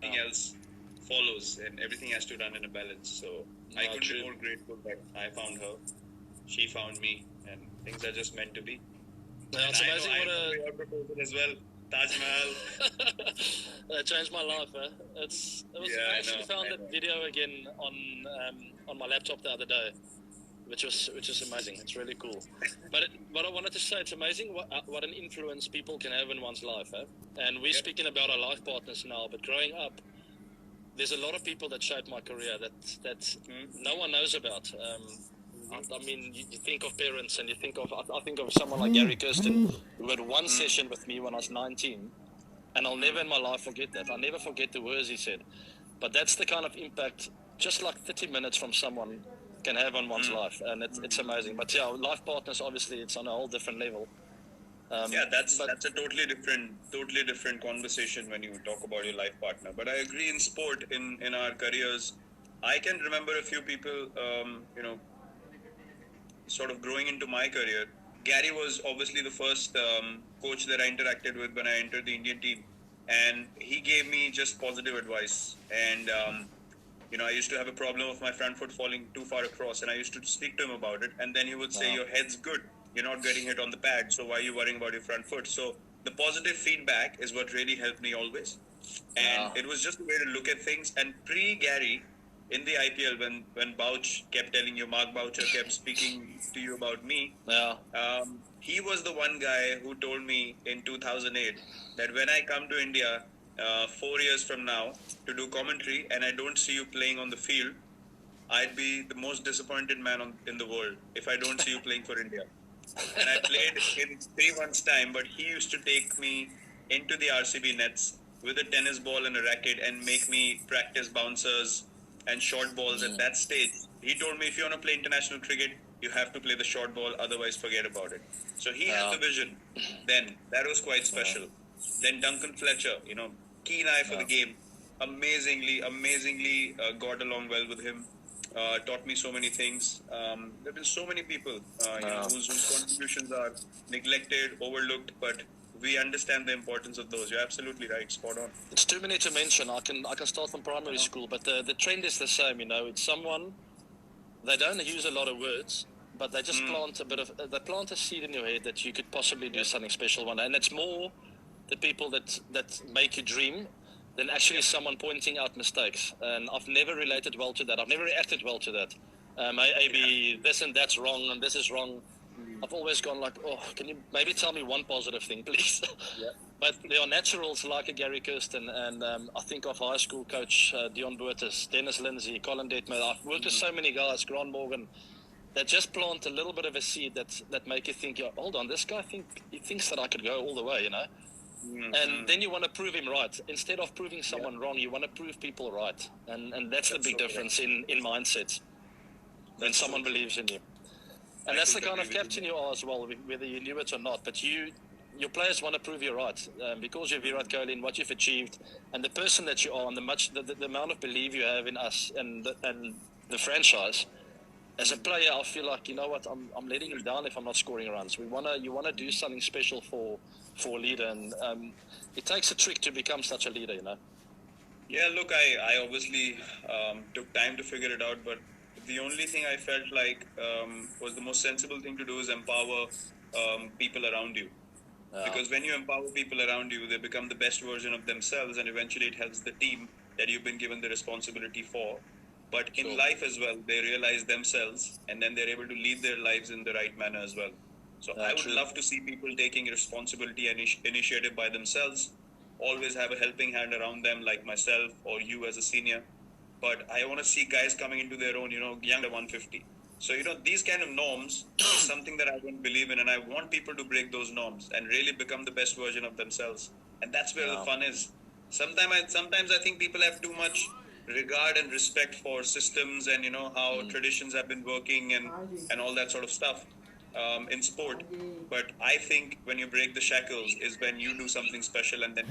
everything else follows, and everything has to run in a balance. So I couldn't be more grateful that I found her, she found me, and things are just meant to be. Yeah, it's amazing what a proposal as well. Taj Mahal. That changed my life. I actually found that video again on my laptop the other day, which is amazing. It's really cool. But what I wanted to say, it's amazing what an influence people can have in one's life. And we're speaking about our life partners now, but growing up, there's a lot of people that shaped my career that no one knows about. I mean, you think of parents, and you think of I think of someone like Gary Kirsten, who had one session with me when I was 19, and I'll never in my life forget that. I'll never forget the words he said. But that's the kind of impact just like 30 minutes from someone can have on one's life, and it's amazing. But yeah, life partners, obviously, it's on a whole different level. That's a totally different conversation when you talk about your life partner. But I agree, in sport, in our careers, I can remember a few people, sort of growing into my career. Gary was obviously the first coach that I interacted with when I entered the Indian team, and he gave me just positive advice. And I used to have a problem of my front foot falling too far across, and I used to speak to him about it. And then he would say, "Your head's good. You're not getting hit on the pad, so why are you worrying about your front foot?" So the positive feedback is what really helped me always. And it was just a way to look at things. And pre-Gary, in the IPL, when Bouch kept telling you, Mark Boucher kept speaking to you about me, he was the one guy who told me in 2008 that when I come to India 4 years from now to do commentary and I don't see you playing on the field, I'd be the most disappointed man in the world if I don't see you playing for India. And I played in 3 months' time, but he used to take me into the RCB nets with a tennis ball and a racket and make me practice bouncers and short balls at that stage. He told me, if you want to play international cricket, you have to play the short ball, otherwise forget about it. So he had the vision then. That was quite special. Then Duncan Fletcher, keen eye for the game. Amazingly got along well with him. Taught me so many things. There have been so many people whose contributions are neglected, overlooked, but we understand the importance of those. You're absolutely right, spot on. It's too many to mention. I can start from primary school, but the trend is the same. It's someone, they don't use a lot of words, but they just plant a seed in your head that you could possibly do something special one day. And it's more the people that make you dream than actually someone pointing out mistakes. And I've never related well to that. I've never reacted well to that. Maybe this and that's wrong and this is wrong. I've always gone like, can you maybe tell me one positive thing, please? But there are naturals like a Gary Kirsten, and I think of high school coach Dion Boertes, Dennis Lindsay, Colin Detmer. I've worked with so many guys, Grant Morgan, that just plant a little bit of a seed that make you think, hold on, this guy thinks that I could go all the way, And then you want to prove him right. Instead of proving someone wrong, you want to prove people right. And that's the big difference in mindsets when someone believes in you. And that's the kind of captain you are as well, whether you knew it or not. But your players want to prove you're right because you're Virat Kohli and what you've achieved and the person that you are and the amount of belief you have in us and the franchise. As a player, I feel like, I'm letting him down if I'm not scoring runs. You want to do something special for a leader, and it takes a trick to become such a leader, Yeah, look, I obviously took time to figure it out, but the only thing I felt like was the most sensible thing to do is empower people around you. Because when you empower people around you, they become the best version of themselves, and eventually it helps the team that you've been given the responsibility for. But in life as well, they realize themselves, and then they're able to lead their lives in the right manner as well. So I would love to see people taking responsibility and initiative by themselves, always have a helping hand around them like myself or you as a senior. But I want to see guys coming into their own, young at 150. So, these kind of norms is something that I don't believe in, and I want people to break those norms and really become the best version of themselves. And that's where the fun is. Sometimes I think people have too much regard and respect for systems and, how traditions have been working and all that sort of stuff in sport. But I think when you break the shackles is when you do something special and then...